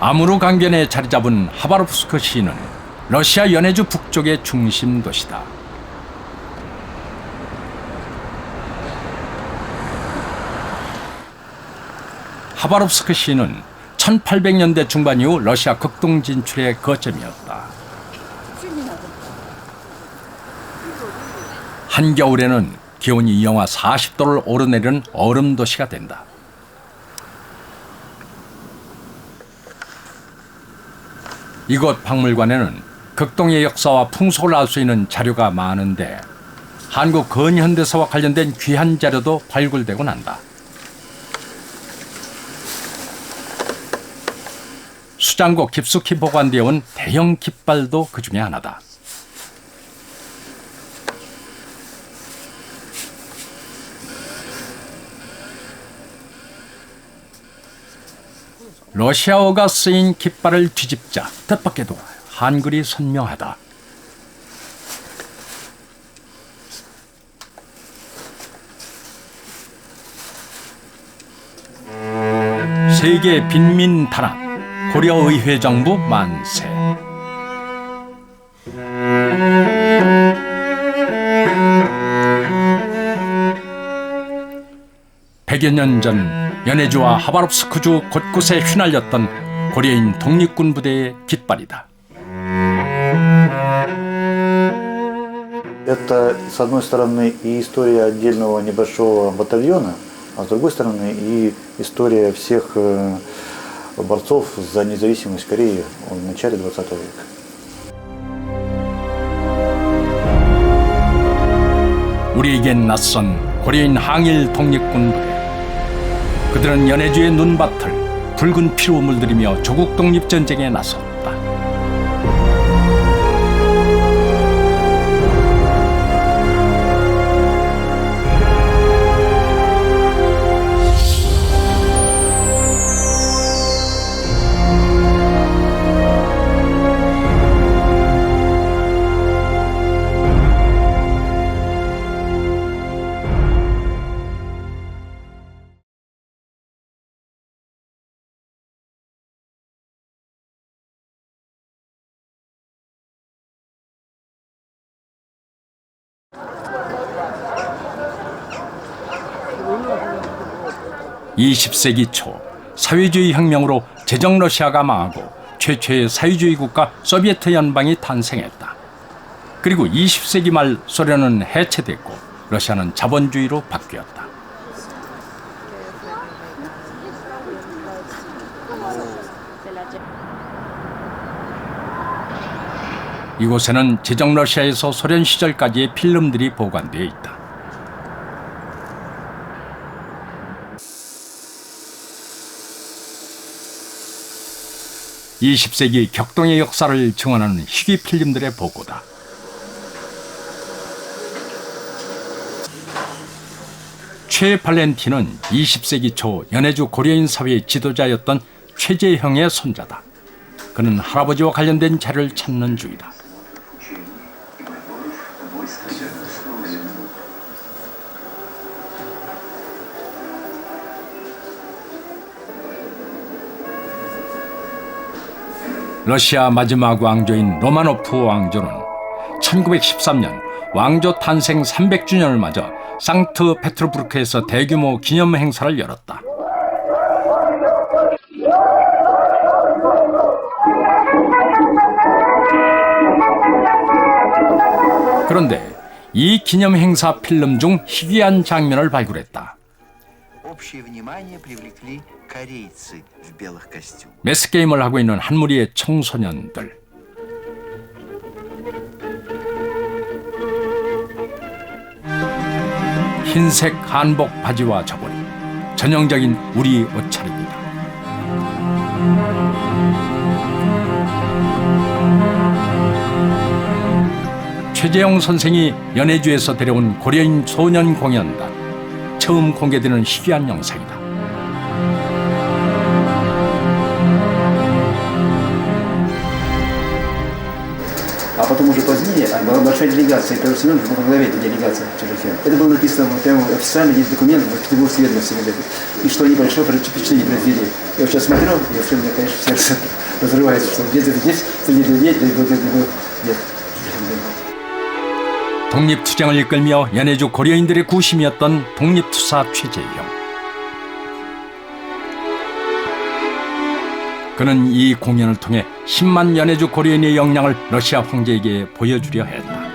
아무르 강변에 자리 잡은 하바롭스크 시는 러시아 연해주 북쪽의 중심 도시다. 하바롭스크 시는 1800년대 중반 이후 러시아 극동 진출의 거점이었다. 한겨울에는 기온이 영하 40도를 오르내리는 얼음 도시가 된다. 이곳 박물관에는 극동의 역사와 풍속을 알 수 있는 자료가 많은데 한국 근현대사와 관련된 귀한 자료도 발굴되곤 한다. 수장고 깊숙이 보관되어 온 대형 깃발도 그 중에 하나다. 러시아어가 쓰인 깃발을 뒤집자 뜻밖에도 한글이 선명하다. 세계 빈민 단합, 고려의회 정부 만세. 백여 년 전 연해주와 하바롭스크주 곳곳에 휘날렸던 고려인 독립군 부대의 깃발이다. Это, с одной стороны, и история отдельного небольшого батальона, а с другой стороны, и история всех борцов за независимость Кореи в начале 20 века. 우리에겐 낯선 고려인 항일 독립군 부대. 그들은 연해주의 눈밭을 붉은 피로 물들이며 조국 독립전쟁에 나섰다. (20세기) 초 사회주의 혁명으로 제정 러시아가 망하고 최초의 사회주의 국가 소비에트 연방이 탄생했다. 그리고 20세기 말 소련은 해체됐고 러시아는 자본주의로 바뀌었다. 이곳에는 제정 러시아에서 소련 시절까지의 필름들이 보관되어 있다. (20세기) 격동의 역사를 증언하는 희귀 필름들의 보고다. 최 발렌틴은 20세기 초 연해주 고려인 사회의 지도자였던 최재형의 손자다. 그는 할아버지와 관련된 자료를 찾는 중이다. 러시아 마지막 왕조인 로마노프 왕조는 1913년 왕조 탄생 300주년을 맞아 상트페테르부르크에서 대규모 기념 행사를 열었다. 그런데 이 기념 행사 필름 중 희귀한 장면을 발굴했다. 매스게임을 하고 있는 한 무리의 청소년들. 흰색 한복 바지와 저고리, 전형적인 우리 옷차림이다. 최재형 선생이 연해주에서 데려온 고려인 소년 공연단. 처음 공개되는 희귀한 영상이다. потом уже позднее была большая делегация, Петр Семенович был во главе этой делегации в Чужухе. Это было написано прямо официально, есть документ в Петербургской ведомости, и что они большое впечатление произвели. Я вот сейчас смотрю, и вообще у меня, конечно, сердце разрывается, что где-то здесь, среди людей, нет. 독립투쟁을 이끌며 연해주 고려인들의 구심이었던 독립투사 최재형. 그는 이 공연을 통해 10만 연해주 고려인의 역량을 러시아 황제에게 보여주려 했다.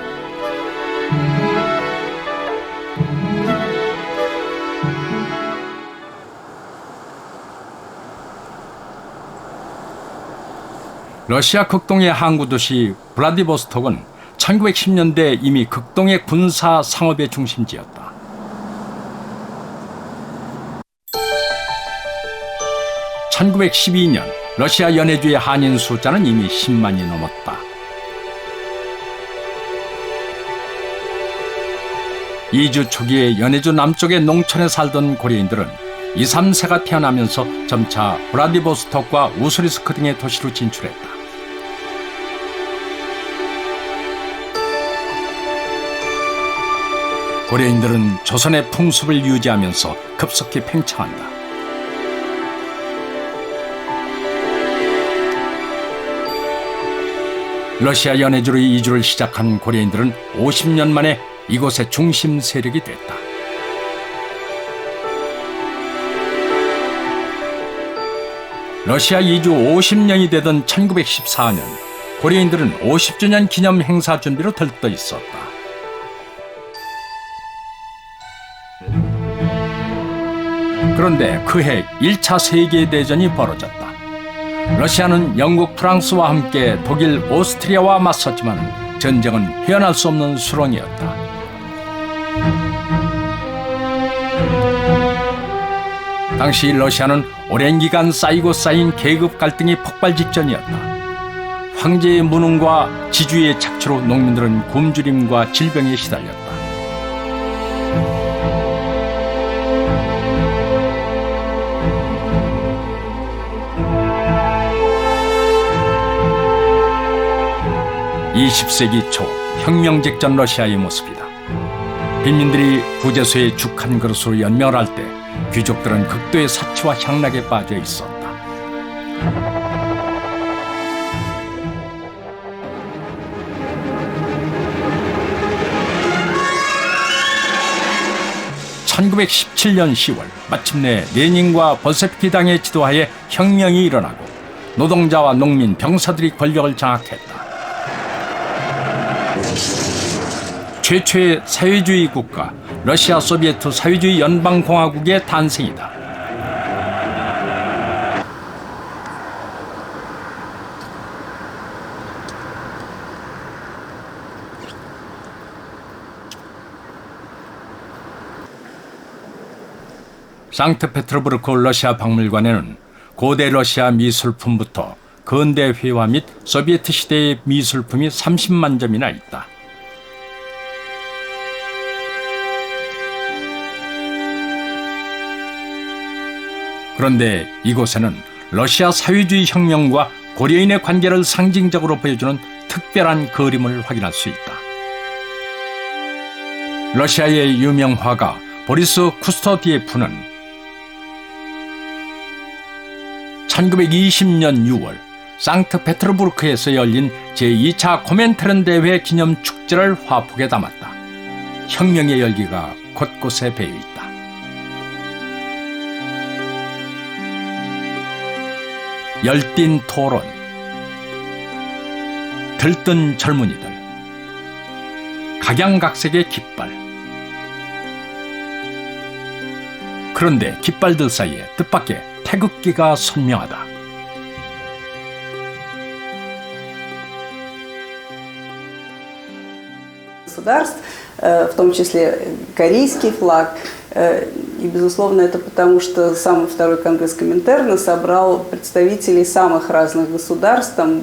러시아 극동의 항구 도시 블라디보스톡은 1910년대 이미 극동의 군사 상업의 중심지였다. 1912년 러시아 연해주의 한인 숫자는 이미 10만이 넘었다. 이주 초기에 연해주 남쪽의 농촌에 살던 고려인들은 2, 3세가 태어나면서 점차 블라디보스톡과 우스리스크 등의 도시로 진출했다. 고려인들은 조선의 풍습을 유지하면서 급속히 팽창한다. 러시아 연해주로 이주를 시작한 고려인들은 50년 만에 이곳의 중심 세력이 됐다. 러시아 이주 50년이 되던 1914년, 고려인들은 50주년 기념 행사 준비로 들떠 있었다. 그런데 그해 1차 세계대전이 벌어졌다. 러시아는 영국, 프랑스와 함께 독일, 오스트리아와 맞섰지만 전쟁은 헤어날 수 없는 수렁이었다. 당시 러시아는 오랜 기간 쌓이고 쌓인 계급 갈등이 폭발 직전이었다. 황제의 무능과 지주의 착취로 농민들은 굶주림과 질병에 시달렸다. (20세기) 초 혁명 직전 러시아의 모습이다. 빈민들이 구제소에 죽 한 그릇으로 연명을 할 때 귀족들은 극도의 사치와 향락에 빠져 있었다. (1917년 10월) 마침내 레닌과 볼셰비키 당의 지도하에 혁명이 일어나고 노동자와 농민, 병사들이 권력을 장악했다. 최초의 사회주의 국가 러시아 소비에트 사회주의 연방공화국의 탄생이다. 상트페테르부르크 러시아 박물관에는 고대 러시아 미술품부터 근대 회화 및 소비에트 시대의 미술품이 30만 점이나 있다. 그런데 이곳에는 러시아 사회주의 혁명과 고려인의 관계를 상징적으로 보여주는 특별한 그림을 확인할 수 있다. 러시아의 유명 화가 보리스 쿠스토디예프는 1920년 6월 상트페테르부르크에서 열린 제2차 코멘테른 대회 기념 축제를 화폭에 담았다. 혁명의 열기가 곳곳에 배어있다. 열띤 토론, 들뜬 젊은이들, 각양각색의 깃발. 그런데 깃발들 사이에 뜻밖의 태극기가 선명하다. Государств, в том числе корейский флаг. И, безусловно, это потому, что сам второй конгресс Коминтерна собрал представителей самых разных государств. Там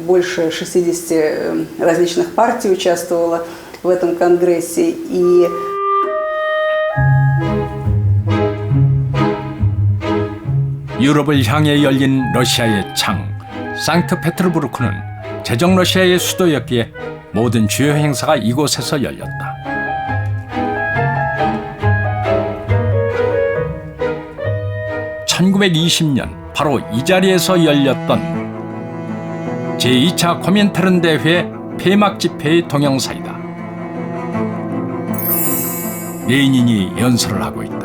больше 60 различных партий участвовало в этом конгрессе. И 유럽을 향해 열린 러시아의 창, 상트페테르부르크는 제정 러시아의 수도였기에 모든 주요 행사가 이곳에서 열렸다. (1920년) 바로 이 자리에서 열렸던 제2차 코민테른 대회 폐막 집회의 동영상이다. 레닌이 연설을 하고 있다.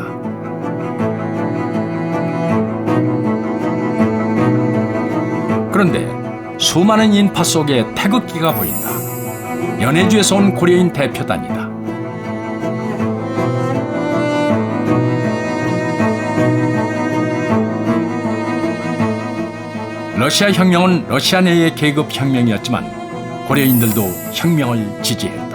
그런데 수많은 인파 속에 태극기가 보인다. 연해주에서 온 고려인 대표단이다. 러시아 혁명은 러시아 내의 계급 혁명이었지만 고려인들도 혁명을 지지했다.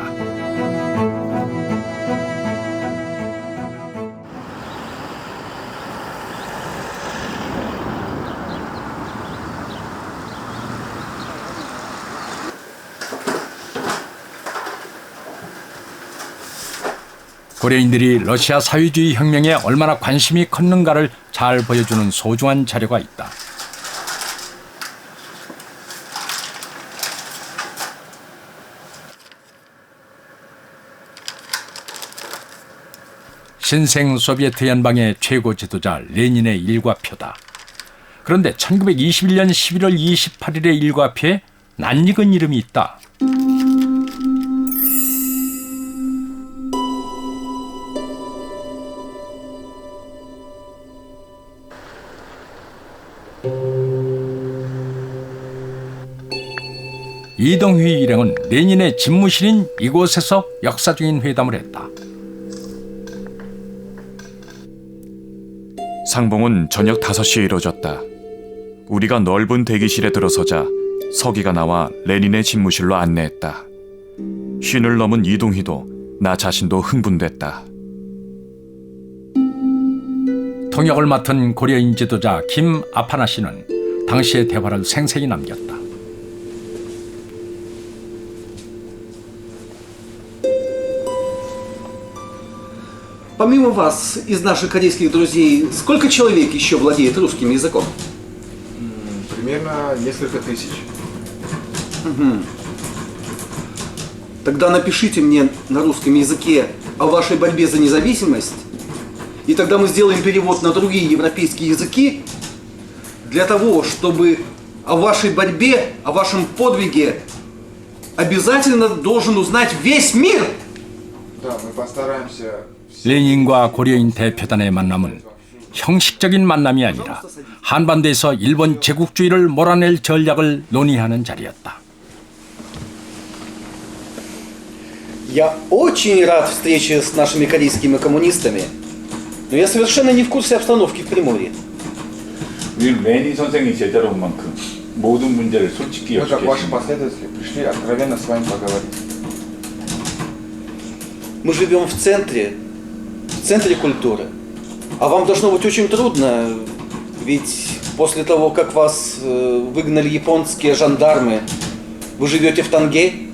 고려인들이 러시아 사회주의 혁명에 얼마나 관심이 컸는가를 잘 보여주는 소중한 자료가 있다. 신생 소비에트 연방의 최고 지도자 레닌의 일과표다. 그런데 1921년 11월 28일의 일과표에 낯익은 이름이 있다. 이동휘 일행은 레닌의 집무실인 이곳에서 역사적인 회담을 했다. 상봉은 저녁 5시에 이루어졌다. 우리가 넓은 대기실에 들어서자 서기가 나와 레닌의 집무실로 안내했다. 쉰을 넘은 이동희도 나 자신도 흥분됐다. 통역을 맡은 고려인 지도자 김 아파나시는 당시의 대화를 생생히 남겼다. Помимо вас, из наших корейских друзей, сколько человек еще владеет русским языком? Примерно несколько тысяч. Тогда напишите мне на русском языке о вашей борьбе за независимость, и тогда мы сделаем перевод на другие европейские языки для того, чтобы о вашей борьбе, о вашем подвиге обязательно должен узнать весь мир. Да, мы постараемся. 레닌과 고려인 대표단의 만남은 형식적인 만남이 아니라 한반도에서 일본 제국주의를 몰아낼 전략을 논의하는 자리였다. Я очень рад встрече с нашими корейскими коммунистами, но я совершенно не в курсе обстановки в Приморье. 우리 레닌 선생이 제자로 온 만큼 모든 문제를 솔직히 Мы, как ваши 여쭙겠습니다. последователи, пришли откровенно с вами поговорить. Мы живем в центре культуры. А вам должно быть очень трудно, ведь после того, как вас выгнали японские жандармы, вы живете в Танге.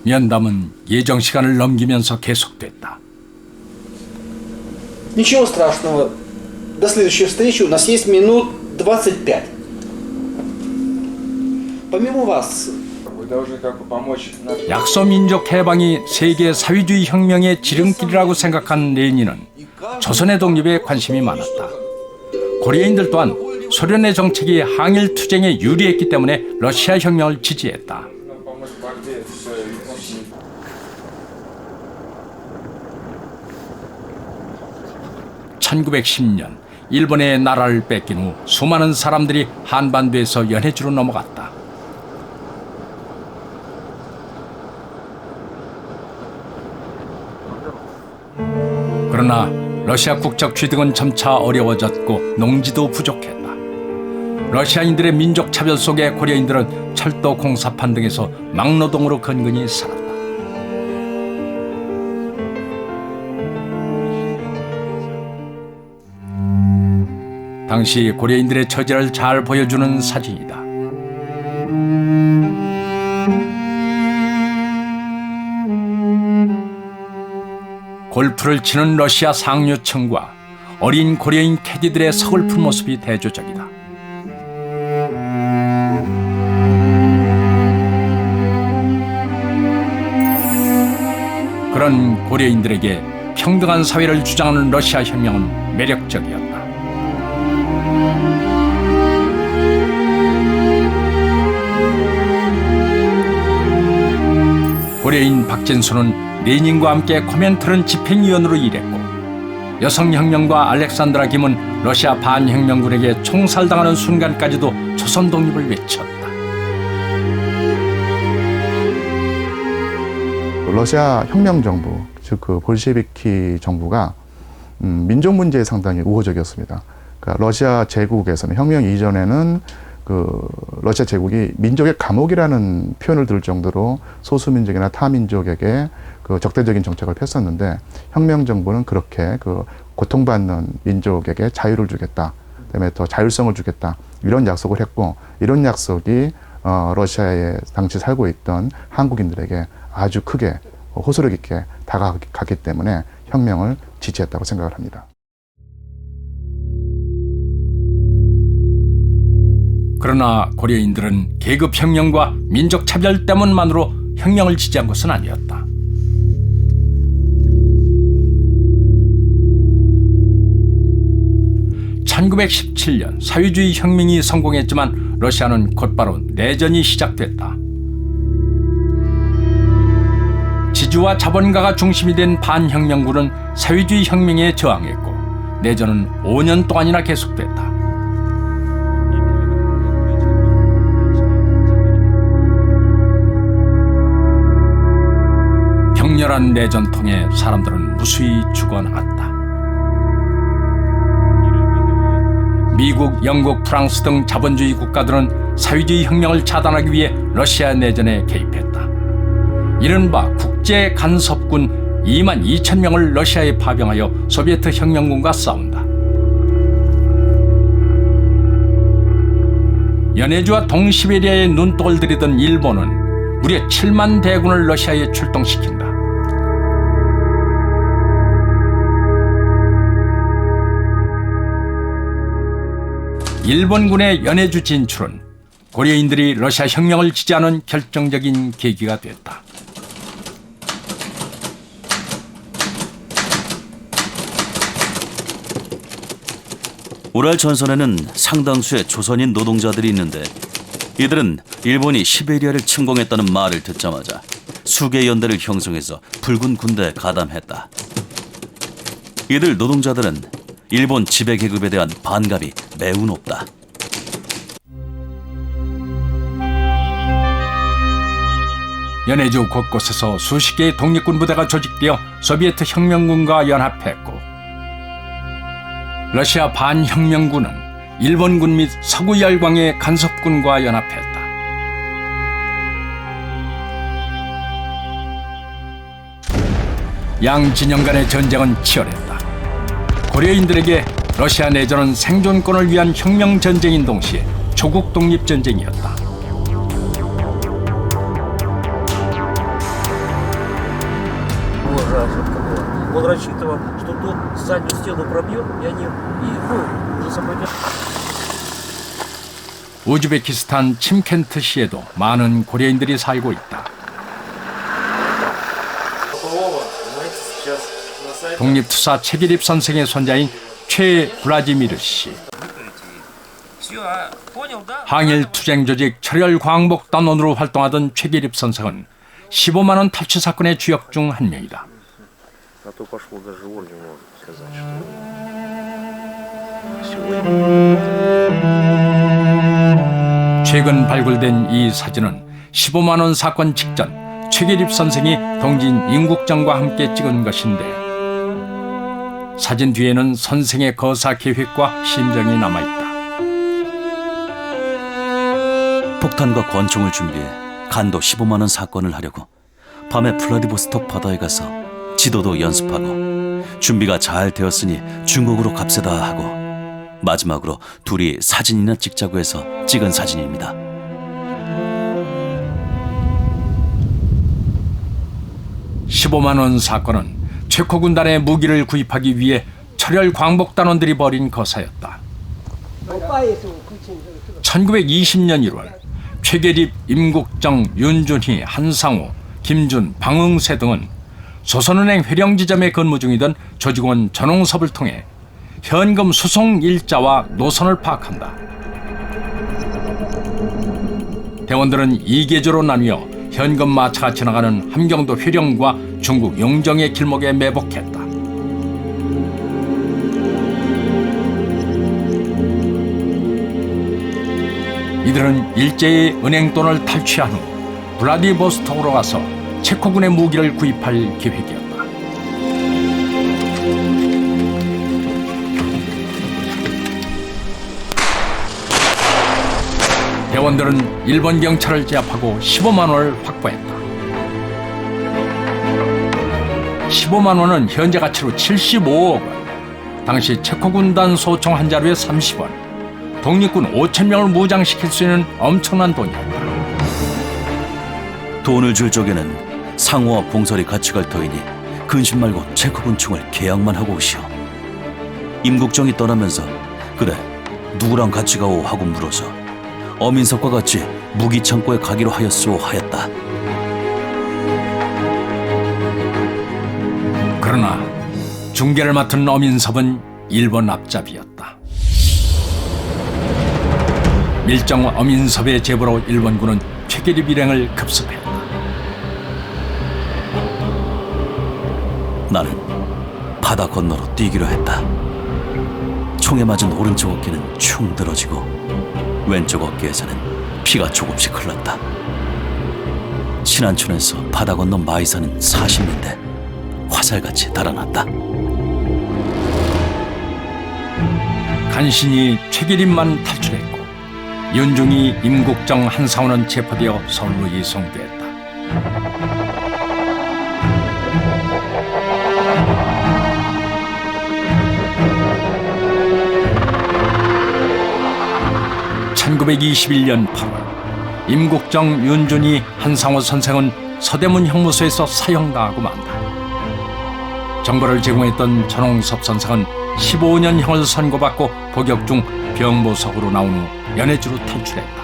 면담은 예정 시간을 넘기면서 계속됐다. Ничего страшного. До следующей встречи у нас есть минут 25. Помимо вас, Вы должны как бы помочь нашим... 약소민족 해방이 세계 사회주의 혁명의 지름길이라고 생각한 레닌은 조선의 독립에 관심이 많았다. 고려인들 또한 소련의 정책이 항일 투쟁에 유리했기 때문에 러시아 혁명을 지지했다. помочь в борьбе с японцами. 1910년 일본의 나라를 뺏긴 후 수많은 사람들이 한반도에서 연해주로 넘어갔다. 그러나 러시아 국적 취득은 점차 어려워졌고 농지도 부족했다. 러시아인들의 민족 차별 속에 고려인들은 철도 공사판 등에서 막노동으로 근근히 살았다. 당시 고려인들의 처지를 잘 보여주는 사진이다. 골프를 치는 러시아 상류층과 어린 고려인 캐디들의 서글픈 모습이 대조적이다. 고려인들에게 평등한 사회를 주장하는 러시아 혁명은 매력적이었다. 고려인 박진수는 레닌과 함께 코멘트른 집행위원으로 일했고, 여성혁명가 알렉산드라 김은 러시아 반혁명군에게 총살당하는 순간까지도 조선 독립을 외쳤다. 러시아 혁명정부, 즉 그 볼셰비키 정부가 민족 문제에 상당히 우호적이었습니다. 그러니까 러시아 제국에서는 혁명 이전에는 그 러시아 제국이 민족의 감옥이라는 표현을 들 정도로 소수민족이나 타민족에게 그 적대적인 정책을 폈었는데, 혁명 정부는 그렇게 그 고통받는 민족에게 자유를 주겠다, 그다음에 더 자율성을 주겠다, 이런 약속을 했고, 이런 약속이 러시아에 당시 살고 있던 한국인들에게 아주 크게 호소력 있게 다가갔기 때문에 혁명을 지지했다고 생각을 합니다. 그러나 고려인들은 계급혁명과 민족차별 때문만으로 혁명을 지지한 것은 아니었다. (1917년) 사회주의 혁명이 성공했지만 러시아는 곧바로 내전이 시작됐다. 지주와 자본가가 중심이 된 반혁명군은 사회주의 혁명에 저항했고, 내전은 5년 동안이나 계속됐다. 격렬한 내전통에 사람들은 무수히 죽어나갔다. 미국, 영국, 프랑스 등 자본주의 국가들은 사회주의 혁명을 차단하기 위해 러시아 내전에 개입했다. 이른바 국제 간섭군 2만 2천 명을 러시아에 파병하여 소비에트 혁명군과 싸운다. 연해주와 동시베리아에 눈독을 들이던 일본은 무려 7만 대군을 러시아에 출동시킨다. 일본군의 연해주 진출은 고려인들이 러시아 혁명을 지지하는 결정적인 계기가 됐다. 우랄 전선에는 상당수의 조선인 노동자들이 있는데, 이들은 일본이 시베리아를 침공했다는 말을 듣자마자 수개 연대를 형성해서 붉은 군대에 가담했다. 이들 노동자들은 일본 지배 계급에 대한 반감이 매우 높다. 연해주 곳곳에서 수십 개의 독립군 부대가 조직되어 소비에트 혁명군과 연합했고, 러시아 반혁명군은 일본군 및 서구 열강의 간섭군과 연합했다. 양 진영 간의 전쟁은 치열했다. 고려인들에게 러시아 내전은 생존권을 위한 혁명 전쟁인 동시에 조국 독립 전쟁이었다. Он рассчитывал, что тот заднюю стену пробьет, и они уже сопротивляются. 우즈베키스탄 침켄트시에도 많은 고려인들이 살고 있다. 독립투사 최기립 선생의 손자인 최 블라디미르 씨. 항일 투쟁 조직 철혈광복단원으로 활동하던 최기립 선생은 15만 원 탈취 사건의 주역 중 한 명이다. 최근 발굴된 이 사진은 15만 원 사건 직전 최기립 선생이 동진 임국정과 함께 찍은 것인데, 사진 뒤에는 선생의 거사 계획과 심정이 남아있다. 폭탄과 권총을 준비해 간도 15만 원 사건을 하려고 밤에 블라디보스톡 바다에 가서 지도도 연습하고, 준비가 잘 되었으니 중국으로 갑세다 하고, 마지막으로 둘이 사진이나 찍자고 해서 찍은 사진입니다. (15만 원) 사건은 체코 군단의 무기를 구입하기 위해 철혈광복단원들이 벌인 거사였다. 1920년 1월 최계립, 임국정, 윤준희, 한상우, 김준, 방응세 등은 조선은행 회령 지점에 근무 중이던 조직원 전홍섭을 통해 현금 수송 일자와 노선을 파악한다. 대원들은 2계조로 나뉘어 현금 마차가 지나가는 함경도 회령과 중국 용정의 길목에 매복했다. 이들은 일제히 은행돈을 탈취한 후 블라디보스톡으로 가서 체코군의 무기를 구입할 계획이었다. 대원들은 일본 경찰을 제압하고 15만 원을 확보했다. 15만 원은 현재 가치로 75억 원. 당시 체코 군단 소총 한 자루에 30원. 독립군 5천 명을 무장시킬 수 있는 엄청난 돈이었다. 돈을 줄 적에는 상호와 봉설이 같이 갈 터이니 근심 말고 체코군 총을 계약만 하고 오시오. 임국정이 떠나면서 그래 누구랑 같이 가오 하고 물어서 어민석과 같이 무기 창고에 가기로 하였소 하였다. 그러나 중계를 맡은 어민섭은 일본 앞잡이였다. 밀정 어민섭의 제보로 일본군은 최계립 일행을 급습했다. 나는 바다 건너로 뛰기로 했다. 총에 맞은 오른쪽 어깨는 축 늘어지고 왼쪽 어깨에서는 피가 조금씩 흘렀다. 신안촌에서 바다 건너 마이사는 40리인데 화살같이 달아났다. 간신히 최기림만 탈출했고 윤중이, 임국정, 한상원은 체포되어 서울로 이송됐다. (1921년 8월) 임국정, 윤준이, 한상원 선생은 서대문 형무소에서 사형당하고 만다. 정보를 제공했던 전홍섭 선생은 15년형을 선고받고 복역 중 병보석으로 나온 후 연해주로 탈출했다.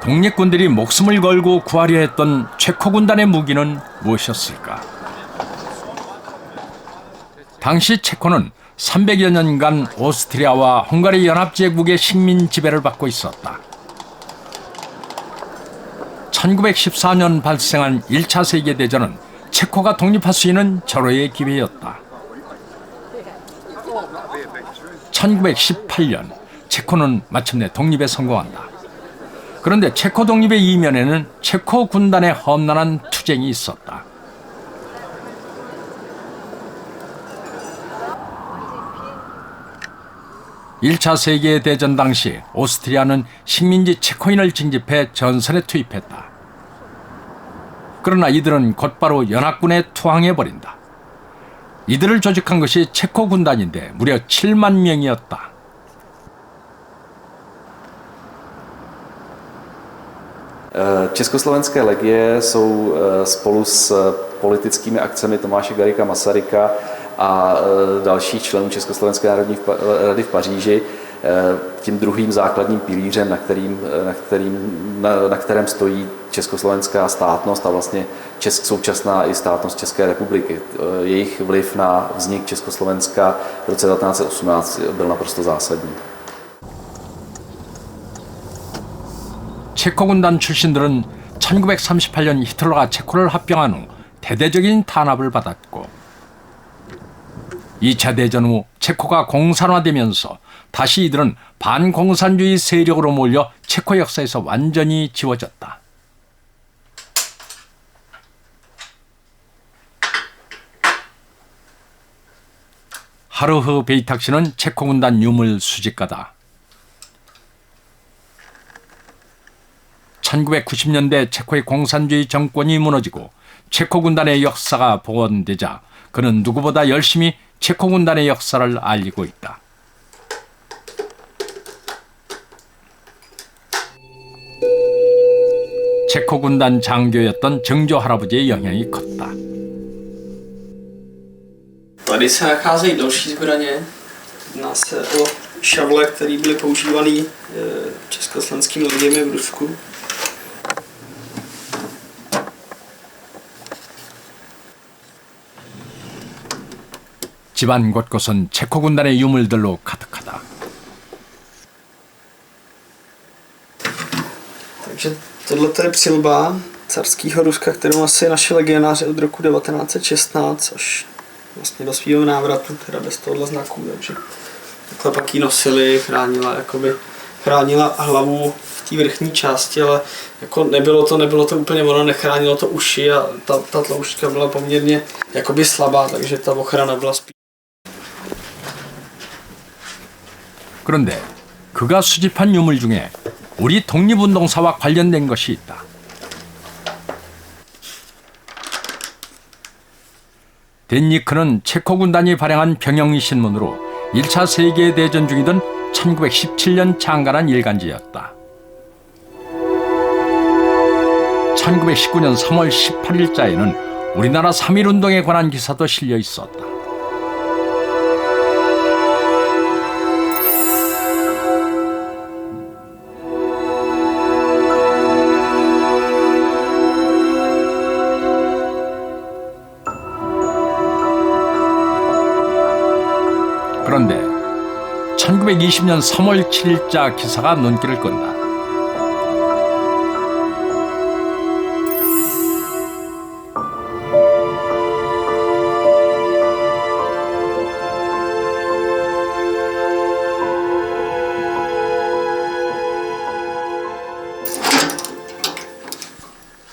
독립군들이 목숨을 걸고 구하려 했던 체코 군단의 무기는 무엇이었을까? 당시 체코는 300여 년간 오스트리아와 헝가리 연합제국의 식민 지배를 받고 있었다. 1914년 발생한 1차 세계대전은 체코가 독립할 수 있는 절호의 기회였다. 1918년 체코는 마침내 독립에 성공한다. 그런데 체코 독립의 이면에는 체코 군단의 험난한 투쟁이 있었다. (1차 세계대전) 당시 오스트리아는 식민지 체코인을 징집해 전선에 투입했다. 그러나 이들은 곧바로 연합군에 투항해버린다. 이들을 조직한 것이 체코 군단인데 무려 7만 명이었다. Československé legie jsou spolu s politickými akcemi Tomáše Garrigua Masaryka a dalších členů Československé národní rady v Paříži tím druhým základním pilířem, na kterém stojí československá státnost a vlastně současná i státnost České republiky. Jejich vliv na vznik Československa v roce 1918 byl naprosto zásadní. 체코 군단 출신들은 1938년 히틀러가 체코를 합병한 후 대대적인 탄압을 받았고 2차 대전 후 체코가 공산화되면서 다시 이들은 반공산주의 세력으로 몰려 체코 역사에서 완전히 지워졌다. 하르흐 베이탁 씨는 체코 군단 유물 수집가다. 1990년대 체코의 공산주의 정권이 무너지고 체코 군단의 역사가 복원되자 그는 누구보다 열심히 체코 군단의 역사를 알리고 있다. 체코 군단 장교였던 정조 할아버지의 영향이 컸다. Tady se nacházejí další zbraně. Jedná se o šavle, které byly používané československými loděmi v Rusku. 집안 곳곳은 체코 군단의 유물들로 가득하다. Takže tohle je přilba carského Ruska, kterou asi naši legionáři od roku 1916 až vlastně do svého návratu, teda bez tohohle znaku, takže takhle pak ji nosili, chránila hlavu v té vrchní části, ale jako nebylo to úplně ono, nechránilo to uši a ta tloušťka byla poměrně jakoby slabá, takže ta ochrana byla spíš. 그런데 그가 수집한 유물 중에 우리 독립운동사와 관련된 것이 있다. 덴니크는 체코 군단이 발행한 병영 신문으로 1차 세계대전 중이던 1917년 창간한 일간지였다. 1919년 3월 18일자에는 우리나라 3.1운동에 관한 기사도 실려 있었다. 그런데 1920년 3월 7일자 기사가 눈길을 끈다.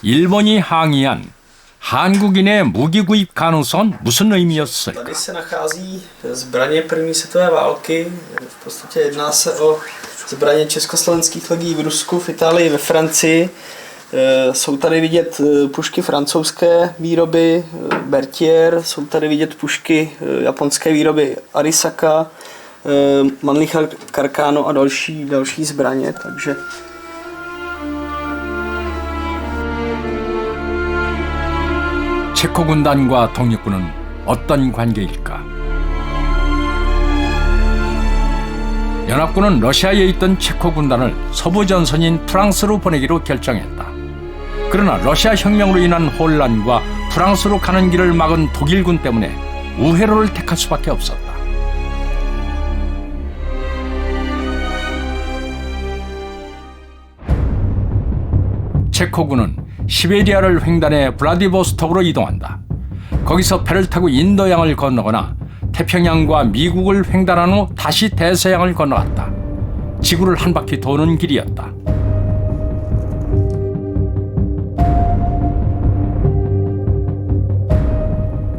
일본이 항의한 한국인의 무기 구입 가능성은 무슨 의미였을까? Tady se nachází zbraně první světové války. V podstatě jedná se o zbraně československých legií v Rusku, v Itálii, ve Francii. Jsou tady vidět pušky francouzské výroby Berthier, jsou tady vidět pušky japonské výroby Arisaka, Mannlicher Carcano a další zbraně, takže 체코 군단과 독립군은 어떤 관계일까? 연합군은 러시아에 있던 체코 군단을 서부 전선인 프랑스로 보내기로 결정했다. 그러나 러시아 혁명으로 인한 혼란과 프랑스로 가는 길을 막은 독일군 때문에 우회로를 택할 수밖에 없었다. 체코군은 시베리아를 횡단해 블라디보스톡으로 이동한다. 거기서 배를 타고 인도양을 건너거나 태평양과 미국을 횡단한 후 다시 대서양을 건너갔다. 지구를 한 바퀴 도는 길이었다.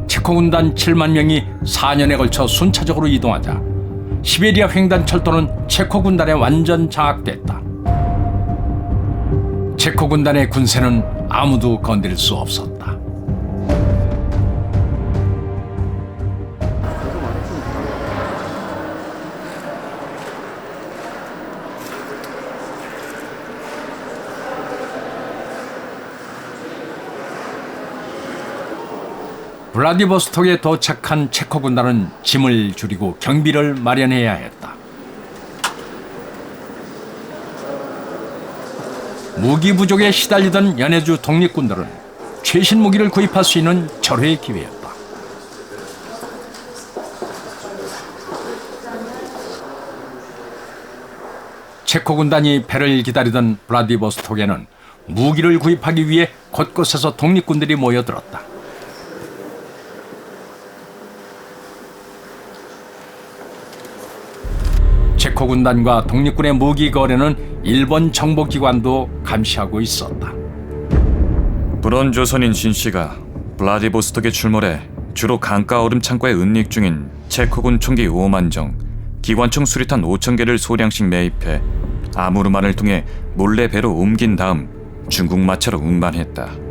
체코 군단 7만 명이 4년에 걸쳐 순차적으로 이동하자 시베리아 횡단 철도는 체코 군단에 완전 장악됐다. 체코 군단의 군세는 아무도 건드릴 수 없었다. 블라디보스톡에 도착한 체코 군단은 짐을 줄이고 경비를 마련해야 했다. 무기 부족에 시달리던 연해주 독립군들은 최신 무기를 구입할 수 있는 절호의 기회였다. 체코 군단이 배를 기다리던 블라디보스톡에는 무기를 구입하기 위해 곳곳에서 독립군들이 모여들었다. 체코 군단과 독립군의 무기 거래는 일본 정보기관도 감시하고 있었다. 불온조선인 신씨가 블라디보스톡에 출몰해 주로 강가 얼음 창고에 은닉 중인 체코군 총기 5만 정, 기관총 수리탄 5천 개를 소량씩 매입해 아무르만을 통해 몰래 배로 옮긴 다음 중국 마차로 운반했다.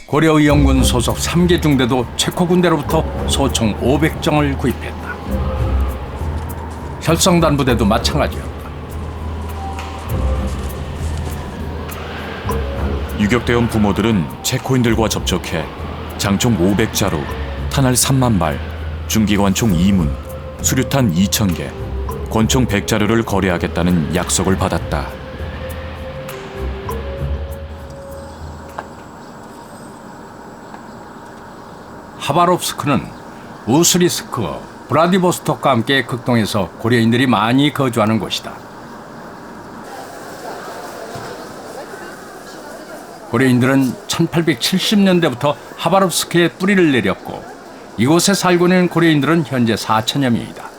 고려의용군 소속 3개 중대도 체코 군대로부터 소총 500정을 구입했다. 혈성단 부대도 마찬가지였다. 유격대원 부모들은 체코인들과 접촉해 장총 500자루, 탄알 3만 발, 중기관총 2문, 수류탄 2,000개, 권총 100자루를 거래하겠다는 약속을 받았다. 하바롭스크는 우스리스크, 브라디보스톡과 함께 극동에서 고려인들이 많이 거주하는 곳이다. 고려인들은 1870년대부터 하바롭스크에 뿌리를 내렸고 이곳에 살고 있는 고려인들은 현재 4천여 명이다.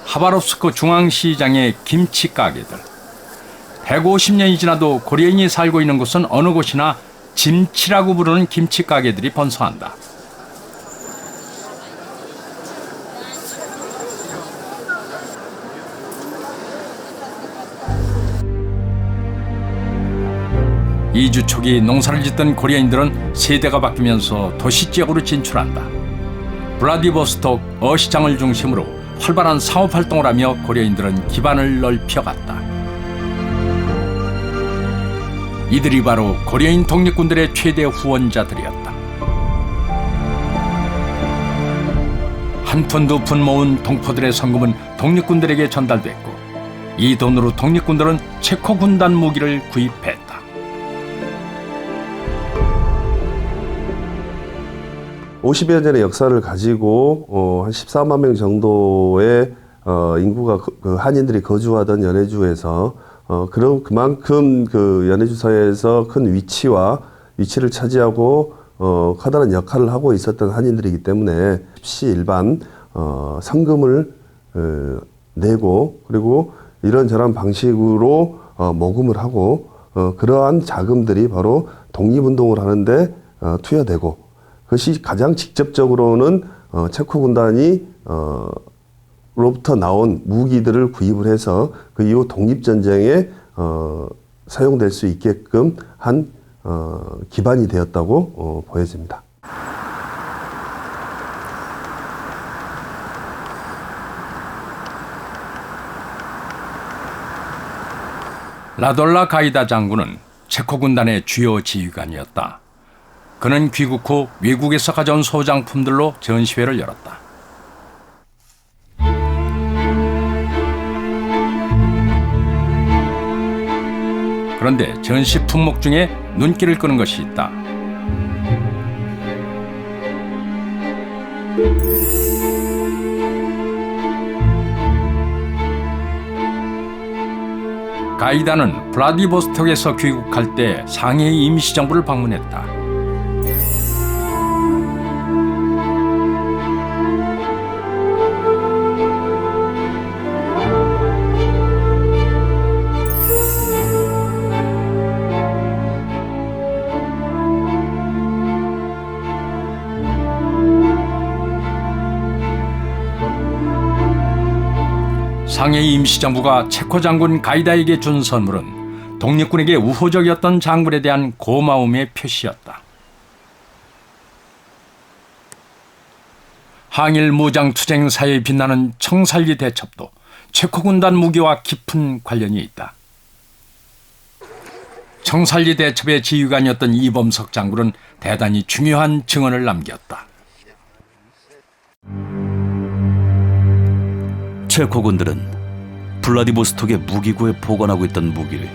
하바롭스크 중앙시장의 김치 가게들. 150년이 지나도 고려인이 살고 있는 곳은 어느 곳이나 짐치라고 부르는 김치 가게들이 번성한다. 이주 초기 농사를 짓던 고려인들은 세대가 바뀌면서 도시 지역으로 진출한다. 블라디보스톡 어시장을 중심으로 활발한 상업 활동을 하며 고려인들은 기반을 넓혀갔다. 이들이 바로 고려인 독립군들의 최대 후원자들이었다. 한 푼 두 푼 모은 동포들의 성금은 독립군들에게 전달됐고 이 돈으로 독립군들은 체코 군단 무기를 구입했다. (50여 년의) 역사를 가지고 한 14만 명 정도의 인구가 그 한인들이 거주하던 연해주에서 그럼 그만큼 그 연해주 사회에서 큰 위치를 차지하고 커다란 역할을 하고 있었던 한인들이기 때문에 십시일반 성금을 내고 그리고 이런저런 방식으로 모금을 하고 그러한 자금들이 바로 독립운동을 하는데 투여되고 그것이 가장 직접적으로는 체코 군단이 로부터 나온 무기들을 구입을 해서 그 이후 독립전쟁에 사용될 수 있게끔 한 기반이 되었다고 보여집니다. 라돌라 가이다 장군은 체코 군단의 주요 지휘관이었다. 그는 귀국 후 외국에서 가져온 소장품들로 전시회를 열었다. 그런데 전시 품목 중에 눈길을 끄는 것이 있다. 가이다는 블라디보스톡에서 귀국할 때 상해의 임시정부를 방문했다. 상해의 임시정부가 체코 장군 가이다에게 준 선물은 독립군에게 우호적이었던 장군에 대한 고마움의 표시였다. 항일 무장투쟁 사회에 빛나는 청살리 대첩도 체코 군단 무기와 깊은 관련이 있다. 청살리 대첩의 지휘관이었던 이범석 장군은 대단히 중요한 증언을 남겼다. 체코군들은 블라디보스톡의 무기고에 보관하고 있던 무기를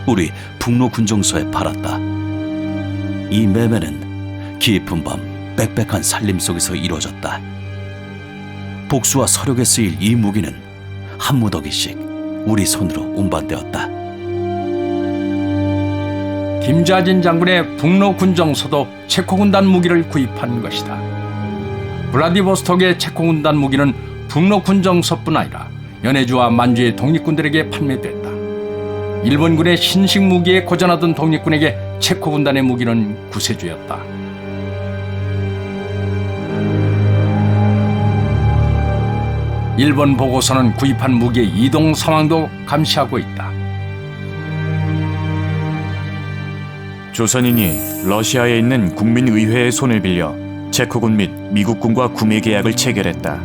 우리 북로 군정서에 팔았다. 이 매매는 깊은 밤 빽빽한 살림 속에서 이루어졌다. 복수와 서력에 쓰일 이 무기는 한 무더기씩 우리 손으로 운반되었다. 김좌진 장군의 북로 군정서도 체코 군단 무기를 구입한 것이다. 블라디보스톡의 체코 군단 무기는 북로 군정서뿐 아니라 연해주와 만주의 독립군들에게 판매됐다. 일본군의 신식 무기에 고전하던 독립군에게 체코 군단의 무기는 구세주였다. 일본 보고서는 구입한 무기의 이동 상황도 감시하고 있다. 조선인이 러시아에 있는 국민의회의 손을 빌려 체코군 및 미국군과 구매 계약을 체결했다.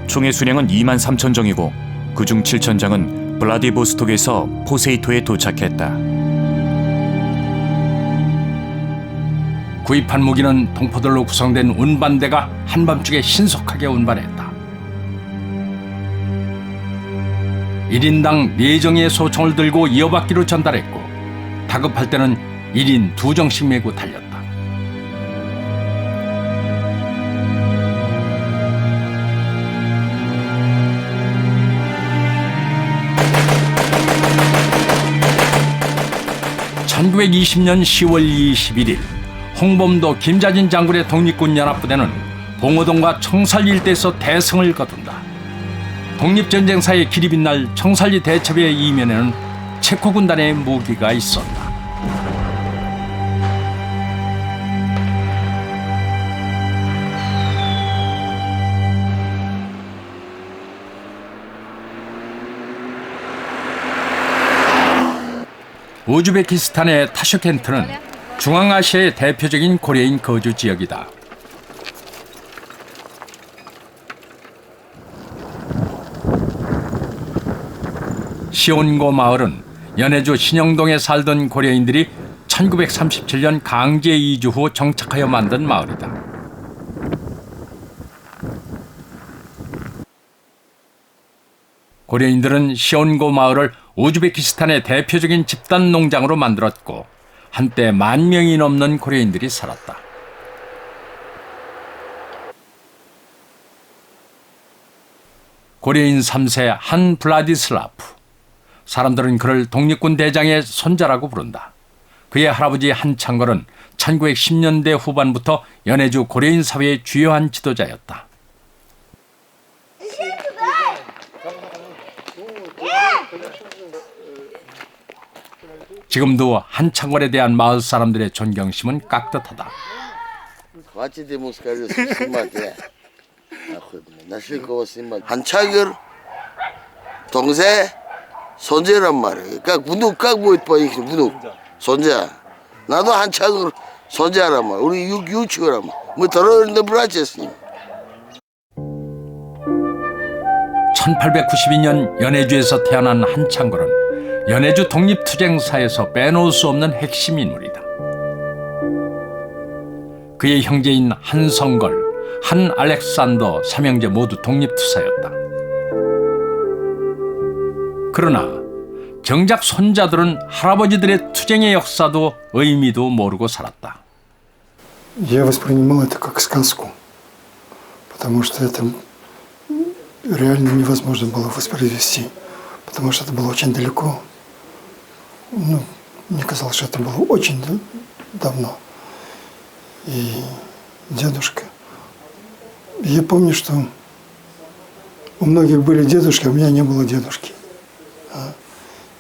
총의 수량은 2만 3천 정이고 그중 7천 장은 블라디보스톡에서 포세이토에 도착했다. 구입한 무기는 동포들로 구성된 운반대가 한밤중에 신속하게 운반했다. 1인당 4정의 소총을 들고 이어받기로 전달했고 다급할 때는 1인 2정씩 메고 달렸다. (1920년 10월 21일) 홍범도 김자진 장군의 독립군 연합부대는 봉오동과 청살리 일대에서 대승을 거둔다. 독립전쟁사의 길이 빛날 청살리 대첩의 이면에는 체코 군단의 무기가 있었다. 우즈베키스탄의 타슈켄트는 중앙아시아의 대표적인 고려인 거주 지역이다. 시온고 마을은 연해주 신영동에 살던 고려인들이 1937년 강제 이주 후 정착하여 만든 마을이다. 고려인들은 시온고 마을을 우즈베키스탄의 대표적인 집단 농장으로 만들었고 한때 10,000명이 넘는 고려인들이 살았다. 고려인 3세 한 블라디슬라프. 사람들은 그를 독립군 대장의 손자라고 부른다. 그의 할아버지 한창걸은 1910년대 후반부터 연해주 고려인 사회의 주요한 지도자였다. 지금도 한창걸에 대한 마을 사람들의 존경심은 깍듯하다. 한창걸 동생 손자란 말이에요. как будет по-ихнему внук? 손자. 나도 한창걸 손자란 말. 우리 유치거란 말. Мы трое братья с ним. 1892년 연해주에서 태어난 한창걸은 연해주 독립투쟁사에서 빼놓을 수 없는 핵심 인물이다. 그의 형제인 한성걸, 한 알렉산더 삼형제 모두 독립투사였다. 그러나 정작 손자들은 할아버지들의 투쟁의 역사도 의미도 모르고 살았다. Я воспринимал это как сказку, потому что это реально невозможно было воспроизвести, потому что это было очень далеко. Мне казалось, что это было очень давно. И дедушка. Я помню, что у многих были дедушки, а у меня не было дедушки.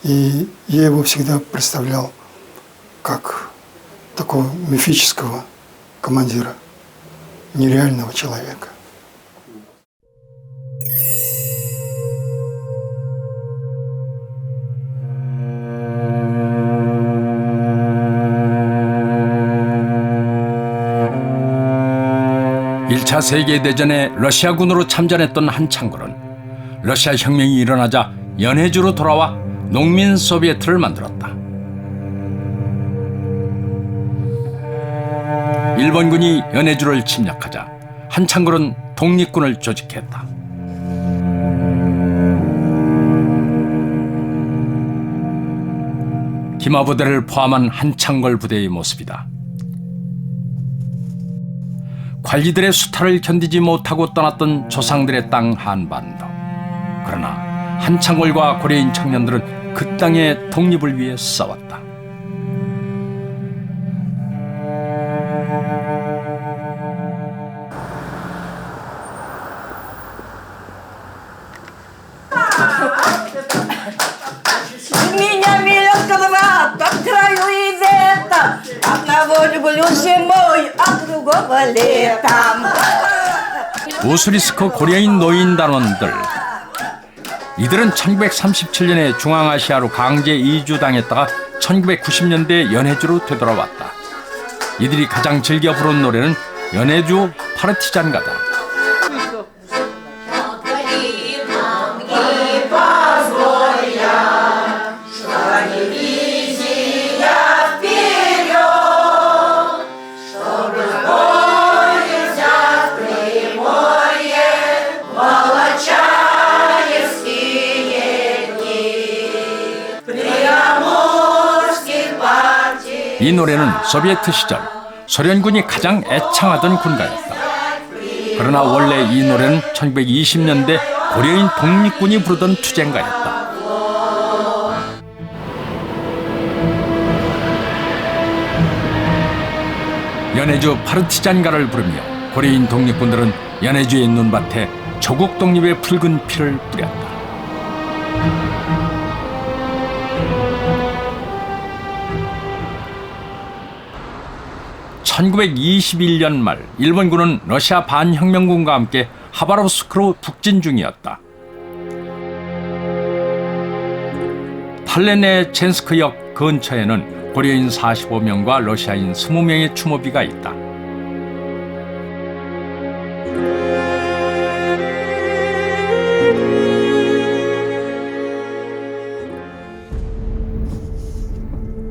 И я его всегда представлял как такого мифического командира, нереального человека. (1차 세계대전에 러시아군으로 참전했던 한창걸은 러시아 혁명이 일어나자 연해주로 돌아와 농민 소비에트를 만들었다. 일본군이 연해주를 침략하자 한창걸은 독립군을 조직했다. 기마 부대를 포함한 한창걸 부대의 모습이다. 관리들의 수탈을 견디지 못하고 떠났던 조상들의 땅 한반도. 그러나 한창걸과 고려인 청년들은 그 땅의 독립을 위해 싸웠다. Меня миллион квадрат по краю и лета. Одного люблю зимой, а другого летом. 우스리스크 고려인 노인 단원들. 이들은 1937년에 중앙아시아로 강제 이주당했다가 1990년대 연해주로 되돌아왔다. 이들이 가장 즐겨 부른 노래는 연해주 파르티잔가다. 이 노래는 소비에트 시절 소련군이 가장 애창하던 군가였다. 그러나 원래 이 노래는 1920년대 고려인 독립군이 부르던 투쟁가였다. 연해주 파르티잔가를 부르며 고려인 독립군들은 연해주의 눈밭에 조국 독립의 붉은 피를 뿌렸다. (1921년) 말 일본군은 러시아 반혁명군과 함께 하바롭스크로 북진 중이었다. 탈레네첸스크역 근처에는 고려인 45명과 러시아인 20명의 추모비가 있다.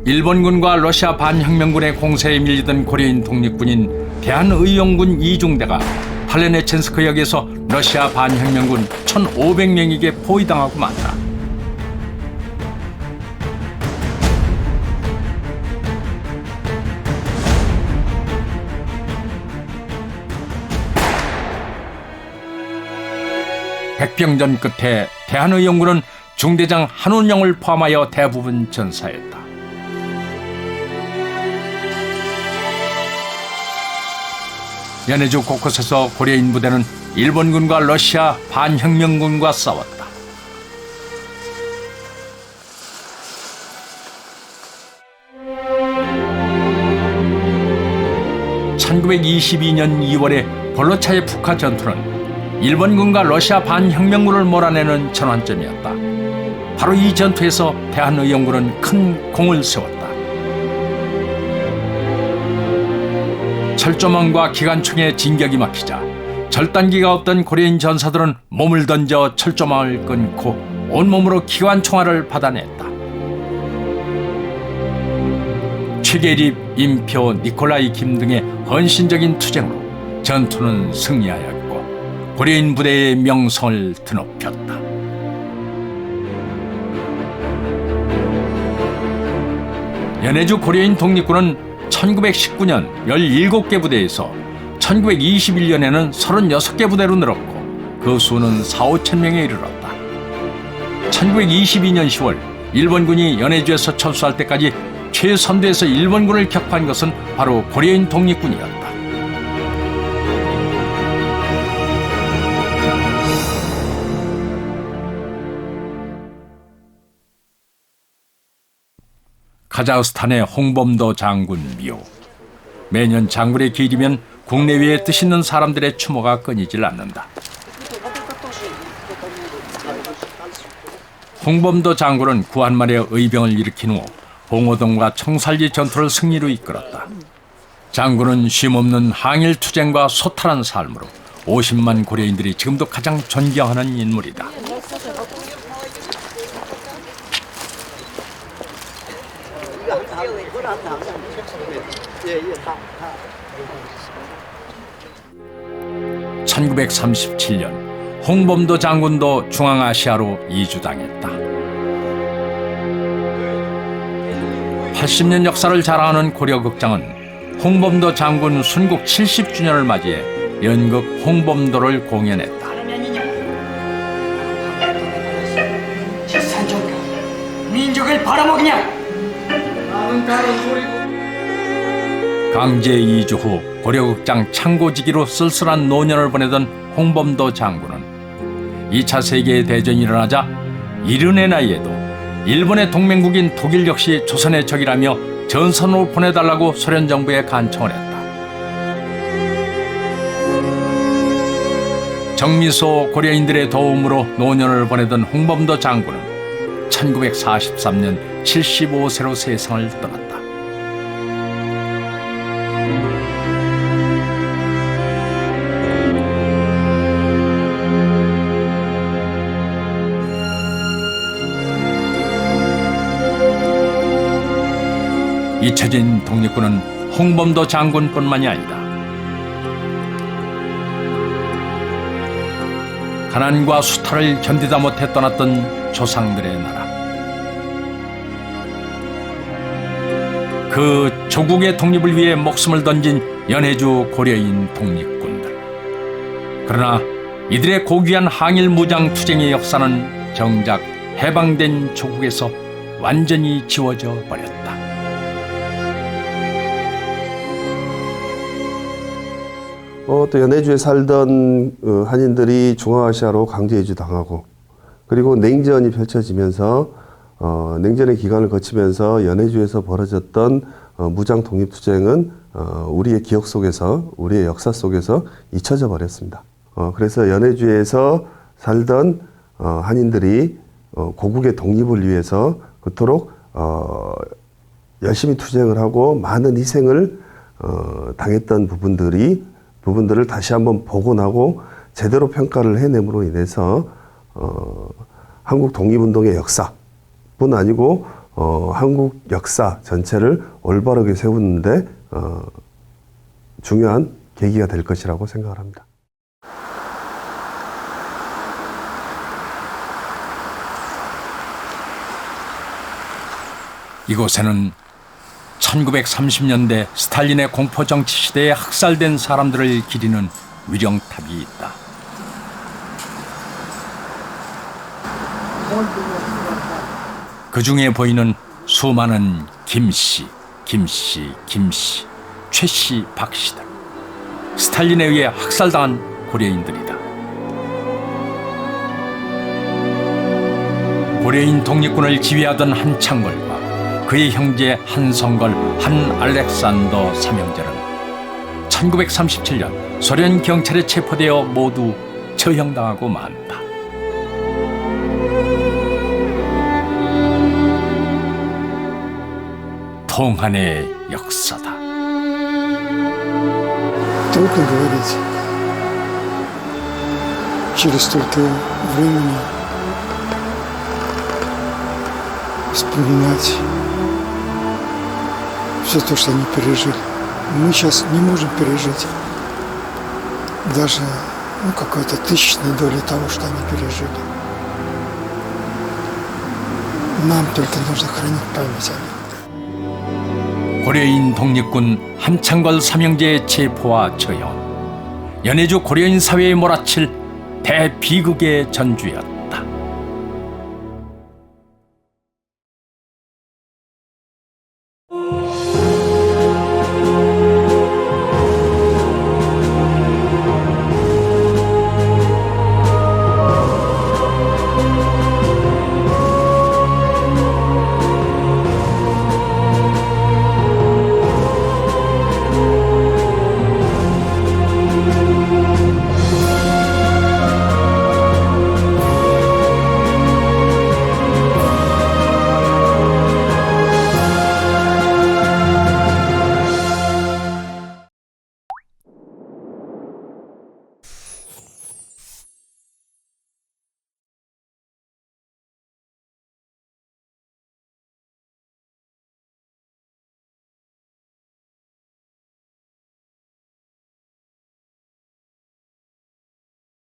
일본군과 러시아 반혁명군의 공세에 밀리던 고려인 독립군인 대한의용군 2중대가 탈레네첸스크역에서 러시아 반혁명군 1,500명에게 포위당하고 만다. 백병전 끝에 대한의용군은 중대장 한운영을 포함하여 대부분 전사했다. 연해주 곳곳에서 고려인 부대는 일본군과 러시아 반혁명군과 싸웠다. (1922년 2월에) 볼로차의 북하 전투는 일본군과 러시아 반혁명군을 몰아내는 전환점이었다. 바로 이 전투에서 대한의용군은 큰 공을 세웠다. 철조망과 기관총의 진격이 막히자 절단기가 없던 고려인 전사들은 몸을 던져 철조망을 끊고 온몸으로 기관총알을 받아냈다. 최계립, 임표, 니콜라이 김 등의 헌신적인 투쟁으로 전투는 승리하였고 고려인 부대의 명성을 드높였다. 연해주 고려인 독립군은 1919년 17개 부대에서 1921년에는 36개 부대로 늘었고 그 수는 4~5천 명에 이르렀다. 1922년 10월 일본군이 연해주에서 철수할 때까지 최선두에서 일본군을 격파한 것은 바로 고려인 독립군이었다. 카자흐스탄의 홍범도 장군 묘. 매년 장군의 기일이면 국내외에 뜻 있는 사람들의 추모가 끊이질 않는다. 홍범도 장군은 구한말의 의병을 일으킨 후 봉오동과 청살리 전투를 승리로 이끌었다. 장군은 쉼없는 항일 투쟁과 소탈한 삶으로 50만 고려인들이 지금도 가장 존경하는 인물이다. (1937년) 홍범도 장군도 중앙아시아로 이주당했다. 80년 역사를 자랑하는 고려극장은 홍범도 장군 순국 70주년을 맞이해 연극 홍범도를 공연했다. 민족을 팔아먹냐? 강제 이주 후 고려극장 창고지기로 쓸쓸한 노년을 보내던 홍범도 장군은 2차 세계대전이 일어나자 70의 나이에도 일본의 동맹국인 독일 역시 조선의 적이라며 전선으로 보내달라고 소련 정부에 간청을 했다. 정미소 고려인들의 도움으로 노년을 보내던 홍범도 장군은 1943년 75세로 세상을 떠났다. 잊혀진 독립군은 홍범도 장군뿐만이 아니다. 가난과 수탈을 견디다 못해 떠났던 조상들의 나라. 그 조국의 독립을 위해 목숨을 던진 연해주 고려인 독립군들. 그러나 이들의 고귀한 항일 무장 투쟁의 역사는 정작 해방된 조국에서 완전히 지워져 버렸다. 또 연해주에 살던 한인들이 중앙아시아로 강제 이주 당하고, 그리고 냉전이 펼쳐지면서 냉전의 기간을 거치면서 연해주에서 벌어졌던 무장 독립투쟁은 우리의 기억 속에서, 우리의 역사 속에서 잊혀져 버렸습니다. 그래서 연해주에서 살던 한인들이 고국의 독립을 위해서 그토록 열심히 투쟁을 하고 많은 희생을 당했던 부분들을 다시 한번 복원하고 제대로 평가를 해냄으로 인해서 한국 독립운동의 역사뿐 아니고 한국 역사 전체를 올바르게 세우는데 중요한 계기가 될 것이라고 생각을 합니다. 이곳에는 1930년대 스탈린의 공포정치 시대에 학살된 사람들을 기리는 위령탑이 있다. 그 중에 보이는 수많은 김씨, 최씨, 박씨들. 스탈린에 의해 학살당한 고려인들이다. 고려인 독립군을 지휘하던 한창걸과 그의 형제 한성걸, 한알렉산더 삼형제는 1937년 소련 경찰에 체포되어 모두 처형당하고 만다. 통한의 역사다. Трудно говорить. Через столько времени вспоминать все то, что они пережили. Мы сейчас не можем пережить даже какой-то тысячной доли того, что они пережили. Нам только нужно хранить память о них. 고려인 독립군 한창걸 삼형제의 체포와 처형, 연해주 고려인 사회에 몰아칠 대비극의 전주였다.